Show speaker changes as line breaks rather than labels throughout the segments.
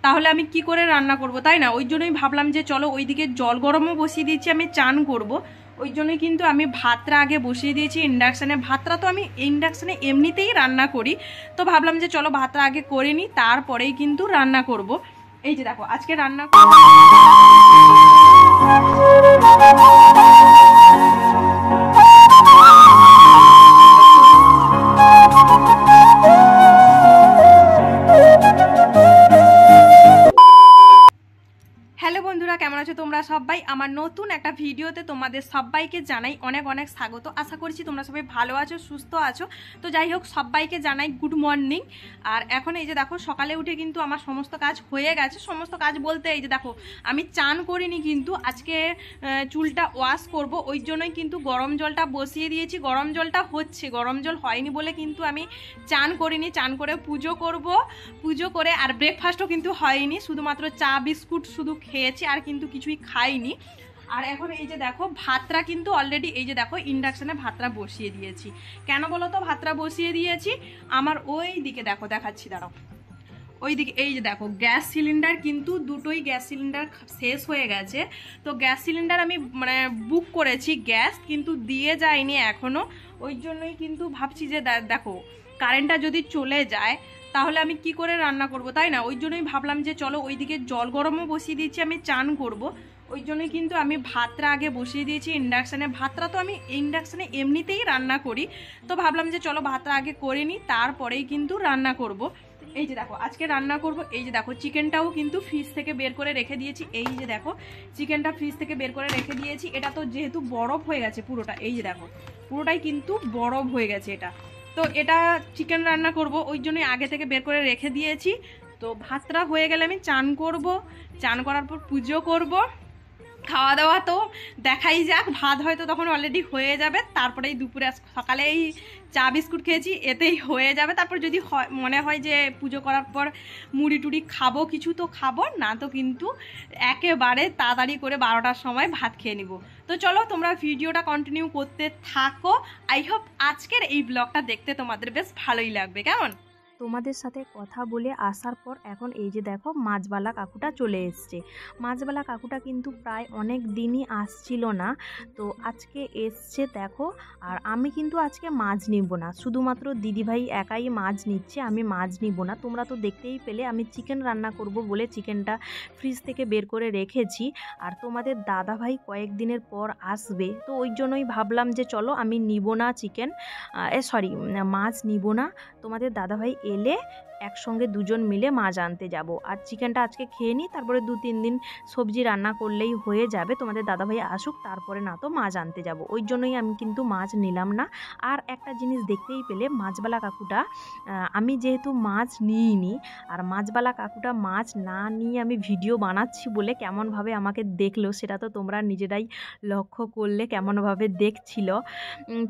তাহলে আমি কি করে রান্না করব, তাই না? ওই জন্যই ভাবলাম যে চলো ওইদিকে জল গরমও বসিয়ে দিয়েছি, আমি চান করব। ওই জন্যই কিন্তু আমি ভাতটা আগে বসিয়ে দিয়েছি ইন্ডাকশানে। ভাতটা তো আমি ইন্ডাকশানে এমনিতেই রান্না করি, তো ভাবলাম যে চলো ভাতটা আগে করে নিই, তারপরেই কিন্তু রান্না করব। এই যে দেখো আজকে রান্না হ্যালো বন্ধুরা, কেমন আছো তোমরা সবাই? আমার নতুন একটা ভিডিওতে তোমাদের সবাইকে জানাই অনেক অনেক স্বাগত। আশা করছি তোমরা সবাই ভালো আছো, সুস্থ আছো। তো যাই হোক, সবাইকে জানাই গুড মর্নিং। আর এখন এই যে দেখো সকালে উঠে কিন্তু আমার সমস্ত কাজ হয়ে গেছে। সমস্ত কাজ বলতে এই যে দেখো আমি চান করিনি, কিন্তু আজকে চুলটা ওয়াশ করব, ওই জন্যই কিন্তু গরম জলটা বসিয়ে দিয়েছি। গরম জলটা হচ্ছে, গরম জল হয়নি বলে কিন্তু আমি চান করিনি। চান করে পুজো করব, পুজো করে আর ব্রেকফাস্টও কিন্তু হয়নি, শুধুমাত্র চা বিস্কুট শুধু খেয়েছি, আর কিন্তু কিছুই খাইনি। আর এখন এই যে দেখো ভাতটা কিন্তু অলরেডি এই যে দেখো ইন্ডাকশানে ভাতটা বসিয়ে দিয়েছি। কেন বলো তো ভাতটা বসিয়ে দিয়েছি? আমার ওই দিকে দেখো, দেখাচ্ছি দাঁড়াও, ওইদিকে এই যে দেখো গ্যাস সিলিন্ডার কিন্তু দুটোই গ্যাস সিলিন্ডার শেষ হয়ে গেছে। তো গ্যাস সিলিন্ডার আমি মানে বুক করেছি, গ্যাস কিন্তু দিয়ে যায়নি এখনো। ওই জন্যই কিন্তু ভাবছি যে দেখো কারেন্টটা যদি চলে যায় তাহলে আমি কি করে রান্না করব, তাই না? ওই জন্যই ভাবলাম যে চলো ওইদিকে জল গরমও বসিয়ে দিয়েছি, আমি চান করব। ওই জন্যই কিন্তু আমি ভাতটা আগে বসিয়ে দিয়েছি ইন্ডাকশানে। ভাতটা তো আমি ইন্ডাকশানে এমনিতেই রান্না করি, তো ভাবলাম যে চলো ভাতটা আগে করে নিই, তারপরেই কিন্তু রান্না করব। এই যে দেখো আজকে রান্না করব। এই যে দেখো চিকেনটাও কিন্তু ফ্রিজ থেকে বের করে রেখে দিয়েছি। এই যে দেখো চিকেনটা ফ্রিজ থেকে বের করে রেখে দিয়েছি। এটা তো যেহেতু বরফ হয়ে গেছে পুরোটা, এই যে দেখো পুরোটাই কিন্তু বরফ হয়ে গেছে এটা। তো এটা চিকেন রান্না করব, ওই জন্যই আগে থেকে বের করে রেখে দিয়েছি। তো ভাতটা হয়ে গেলে আমি চান করব, চান করার পর পুজো করব। খাওয়া দাওয়া তো দেখাই যাক, ভাত হয়তো তখন অলরেডি হয়ে যাবে, তারপরেই দুপুরে সকালে এই চা বিস্কুট খেয়েছি, এতেই হয়ে যাবে। তারপর যদি মনে হয় যে পুজো করার পর মুড়ি টুড়ি খাবো কিছু, তো খাবো, না তো কিন্তু একেবারে তাড়াতাড়ি করে 12টার সময় ভাত খেয়ে নিব। তো চলো তোমরা ভিডিওটা কন্টিনিউ করতে থাকো। আই হোপ আজকের এই ব্লগটা দেখতে তোমাদের বেশ ভালোই লাগবে। কেমন?
তোমাদের সাথে কথা বলে আসার পর এখন এই যে দেখো মাছবালা কাকুটা চলে এসছে। মাছবালা কাকুটা কিন্তু প্রায় অনেক দিনই আসছিল না, তো আজকে এসছে দেখো। আর আমি কিন্তু আজকে মাছ নিব না, শুধুমাত্র দিদিভাই একাই মাছ নিচ্ছে, আমি মাছ নিব না। তোমরা তো দেখতেই পেলে আমি চিকেন রান্না করব বলে চিকেনটা ফ্রিজ থেকে বের করে রেখেছি। আর তোমাদের দাদাভাই কয়েকদিনের পর আসবে, তো ওই জন্যই ভাবলাম যে চলো আমি নিব না চিকেন, মাছ নিব না। তোমাদের দাদাভাই এলে একসঙ্গে দুজন মিলে মাছ আনতে যাব। আর চিকেনটা আজকে খেয়ে নিই, তারপরে 2-3 দিন সবজি রান্না করলেই হয়ে যাবে। তোমাদের দাদাভাই আসুক, তারপরে না তো মাছ আনতে যাব। ওই জন্যই আমি কিন্তু মাছ নিলাম না। আর একটা জিনিস দেখতেই পেলে মাছবালা কাকুটা, আমি যেহেতু মাছ নিইনি, আর মাছবালা কাকুটা মাছ না নিয়ে আমি ভিডিও বানাচ্ছি বলে কেমনভাবে আমাকে দেখলো সেটা তো তোমরা নিজেরাই লক্ষ্য করলে কেমনভাবে দেখছিল।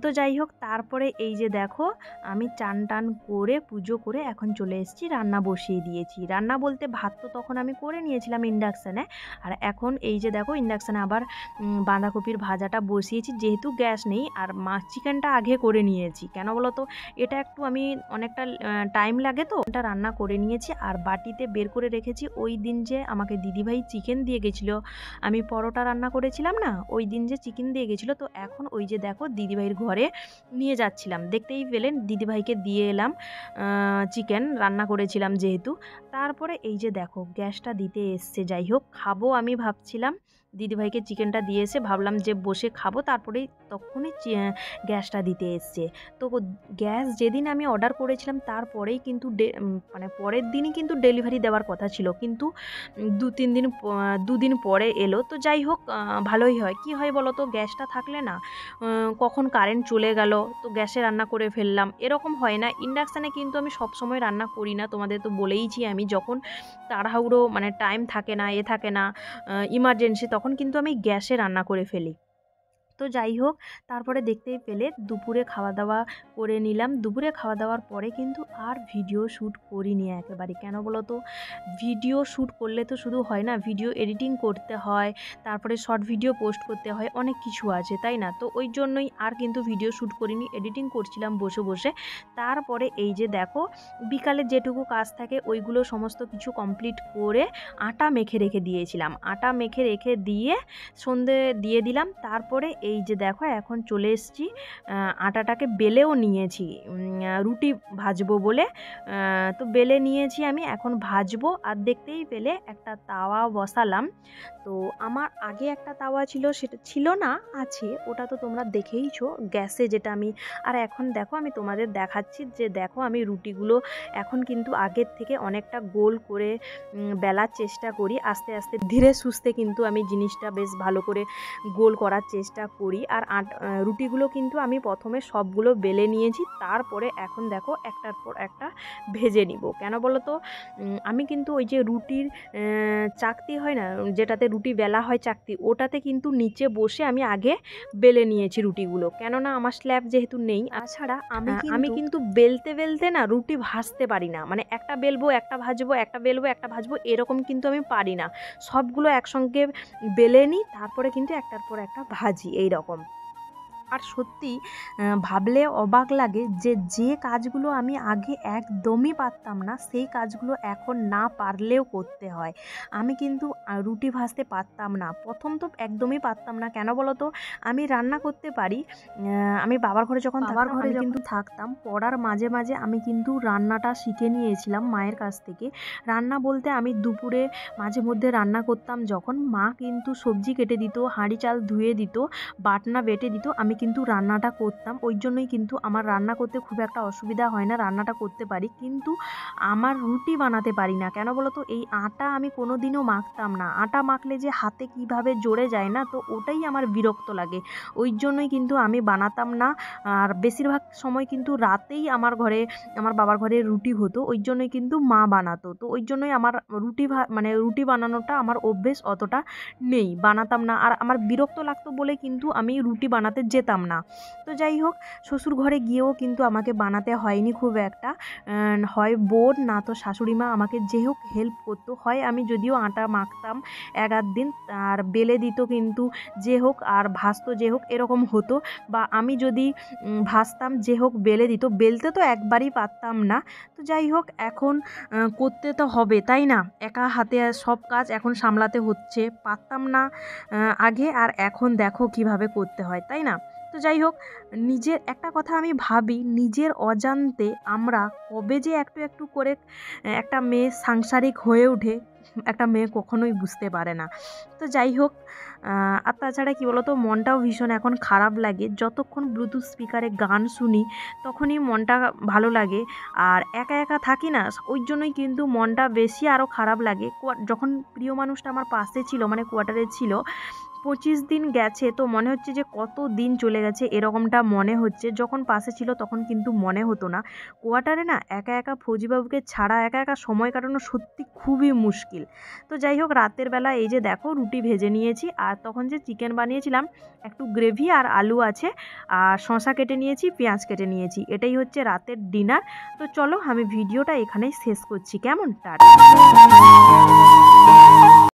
তো যাই হোক, তারপরে এই যে দেখো আমি চান টান করে পুজো করে এখন চলে এসেছি, রান্না বসিয়ে দিয়েছি। রান্না বলতে ভাত তো তখন আমি করে নিয়েছিলাম ইন্ডাকশানে, আর এখন এই যে দেখো ইন্ডাকশানে আবার বাঁধাকপির ভাজাটা বসিয়েছি, যেহেতু গ্যাস নেই। আর চিকেনটা আগে করে নিয়েছি, কেন বলো তো এটা একটু আমি অনেকটা টাইম লাগে, তো এটা রান্না করে নিয়েছি। আর বাটিতে বের করে রেখেছি ওই দিন যে আমাকে দিদিভাই চিকেন দিয়ে গেছিলো, আমি পরোটা রান্না করেছিলাম না, ওই দিন যে চিকেন দিয়ে গেছিলো। তো এখন ওই যে দেখো দিদিভাইয়ের ঘরে নিয়ে যাচ্ছিলাম, দেখতেই পেলেন দিদিভাইকে দিয়ে এলাম চিকেন রান্না করেছিলাম যেহেতু। তারপরে এই যে দেখো গ্যাসটা দিতে এসছে, যাই হোক খাবো আমি ভাবছিলাম, দিদিভাইকে চিকেনটা দিয়ে এসে ভাবলাম যে বসে খাবো, তারপরেই তখনই গ্যাসটা দিতে এসছে। তো গ্যাস যেদিন আমি অর্ডার করেছিলাম তারপরেই কিন্তু মানে পরের দিনই কিন্তু ডেলিভারি দেওয়ার কথা ছিল, কিন্তু 2-3 দিন পরে এলো। তো যাই হোক ভালোই হয়। কি হয় বলো তো, গ্যাসটা থাকলে না কখন কারেন্ট চলে গেল তো গ্যাসে রান্না করে ফেললাম, এরকম হয় না। ইন্ডাকশানে কিন্তু আমি সব সময় রান্না করি না, তোমাদের তো বলেইছি আমি, যখন তাড়াহুড়ো মানে টাইম থাকে না, থাকে না, ইমার্জেন্সি, তখন কিন্তু আমি গ্যাসে রান্না করে ফেলি। তো তো যাই হোক, তারপরে দেখতেই পেলে দুপুরে খাওয়া দাওয়া করে নিলাম। দুপুরে খাওয়া দাওয়ার পরে কিন্তু আর ভিডিও শ্যুট করিনি একেবারে। কেন বলো তো, ভিডিও শ্যুট করলে তো শুধু হয় না, ভিডিও এডিটিং করতে হয়, তারপরে শর্ট ভিডিও পোস্ট করতে হয়, অনেক কিছু আছে তাই না। তো ওই জন্যই আর কিন্তু ভিডিও শ্যুট করিনি, এডিটিং করছিলাম বসে বসে। তারপরে এই যে দেখো, বিকালে যেটুকু কাজ থাকে ওইগুলো সমস্ত কিছু কমপ্লিট করে আটা মেখে রেখে দিয়েছিলাম। আটা মেখে রেখে দিয়ে সন্ধে দিয়ে দিলাম। তারপরে এই যে দেখো, এখন চলে এসেছি, আটাটাকে বেলেও নিয়েছি রুটি ভাজবো বলে। তো বেলে নিয়েছি আমি, এখন ভাজবো। আর দেখতেই পেলে একটা তাওয়া বসালাম। তো আমার আগে একটা তাওয়া ছিল, সেটা ছিল না, আছে, ওটা তো তোমরা দেখেইছো গ্যাসে যেটা আমি। আর এখন দেখো আমি তোমাদের দেখাচ্ছি যে দেখো, আমি রুটিগুলো এখন কিন্তু আগের থেকে অনেকটা গোল করে বেলার চেষ্টা করি। আস্তে আস্তে ধীরে সুস্থে কিন্তু আমি জিনিসটা বেশ ভালো করে গোল করার চেষ্টা করি। আর রুটিগুলো কিন্তু আমি প্রথমে সবগুলো বেলে নিয়েছি, তারপরে এখন দেখো একটার পর একটা ভেজে নিব। কেন বলো তো, আমি কিন্তু ওই যে রুটির চাকতি হয় না, যেটাতে রুটি বেলা হয় চাকতি, ওটাতে কিন্তু নিচে বসে আমি আগে বেলে নিয়েছি রুটিগুলো। কেননা আমার স্ল্যাব যেহেতু নেই, তাছাড়া আমি কিন্তু বেলতে বেলতে না রুটি ভাজতে পারি না। মানে একটা বেলবো একটা ভাজবো, একটা বেলবো একটা ভাজবো, এরকম কিন্তু আমি পারি না। সবগুলো একসঙ্গে বেলে নিই, তারপরে কিন্তু একটার পর একটা ভাজি এই রকম। আর সত্যি ভাবলে অবাক লাগে যে যে কাজগুলো আমি আগে একদমই পারতাম না, সেই কাজগুলো এখন না পারলেও করতে হয়। আমি কিন্তু রুটি ভাজতে পারতাম না, প্রথম তো একদমই পারতাম না। কেন বলো তো, আমি রান্না করতে পারি। আমি বাবার ঘরে যখন থাকতাম, পড়ার মাঝে মাঝে আমি কিন্তু রান্নাটা শিখে নিয়েছিলাম মায়ের কাছ থেকে। রান্না বলতে আমি দুপুরে মাঝে মধ্যে রান্না করতাম, যখন মা কিন্তু সবজি কেটে দিত, হাঁড়ি চাল ধুয়ে দিত, বাটনা বেটে দিত, আমি কিন্তু রান্নাটা করতাম। ওই জন্যই কিন্তু আমার রান্না করতে খুব একটা অসুবিধা হয় না, রান্নাটা করতে পারি। কিন্তু আমার রুটি বানাতে পারি না। কেন বলো তো, এই আটা আমি কোনো দিনও মাখতাম না। আটা মাখলে যে হাতে কিভাবে জড়ে যায় না, তো ওটাই আমার বিরক্ত লাগে। ওই জন্যই কিন্তু আমি বানাতাম না। আর বেশিরভাগ সময় কিন্তু রাতেই আমার ঘরে, আমার বাবার ঘরে রুটি হতো, ওই জন্যই কিন্তু মা বানাতো। তো ওই জন্যই আমার রুটি বানানোটা আমার অভ্যেস অতটা নেই, বানাতাম না। আর আমার বিরক্ত লাগতো বলে কিন্তু আমি রুটি বানাতে যেতাম না। তো যাই হোক, শ্বশুর ঘরে গিয়েও কিন্তু আমাকে বানাতে হয়নি খুব একটা। হয় বোন না তো শাশুড়ি মা আমাকে যে হোক হেল্প করতো। হয় আমি যদিও আটা মাখতাম এক আধ দিন, আর বেলে দিত কিন্তু যে হোক, আর ভাজতো যে হোক, এরকম হতো। বা আমি যদি ভাজতাম যে হোক বেলে দিত, বেলতে তো একবারই পারতাম না। তো যাই হোক, এখন করতে তো হবে তাই না, একা হাতে সব কাজ এখন সামলাতে হচ্ছে। পারতাম না আগে, আর এখন দেখো কিভাবে করতে হয় তাই না। তো যাই হোক, নিজের একটা কথা আমি ভাবি, নিজের অজান্তে আমরা কবে যে একটু একটু করে একটা মেয়ে সাংসারিক হয়ে ওঠে, একটা মেয়ে কখনোই বুঝতে পারে না। তো যাই হোক, আর তাছাড়া কী বলো তো, মনটাও ভীষণ এখন খারাপ লাগে। যতক্ষণ ব্লুটুথ স্পিকারে গান শুনি তখনই মনটা ভালো লাগে। আর একা একা থাকি না, ওই জন্যই কিন্তু মনটা বেশি আরও খারাপ লাগে। যখন প্রিয় মানুষটা আমার পাশে ছিল, মানে কোয়ার্টারে ছিল, 25 দিন গেছে, তো মনে হচ্ছে যে কত দিন চলে গেছে, এরকমটা মনে হচ্ছে। যখন পাশে ছিল তখন কিন্তু মনে হতো না। কোয়ার্টারে না একা একা ফৌজিবাবুকে ছাড়া একা একা সময় কাটানো সত্যি খুবই মুশকিল। তো যাই হোক, রাতের বেলা এই যে দেখো রুটি ভেজে নিয়েছি, আর তখন যে চিকেন বানিয়েছিলাম, একটু গ্রেভি আর আলু আছে, আর শসা কেটে নিয়েছি, পেঁয়াজ কেটে নিয়েছি, এটাই হচ্ছে রাতের ডিনার। তো চলো, আমি ভিডিওটা এখানেই শেষ করছি, কেমন? টাটা।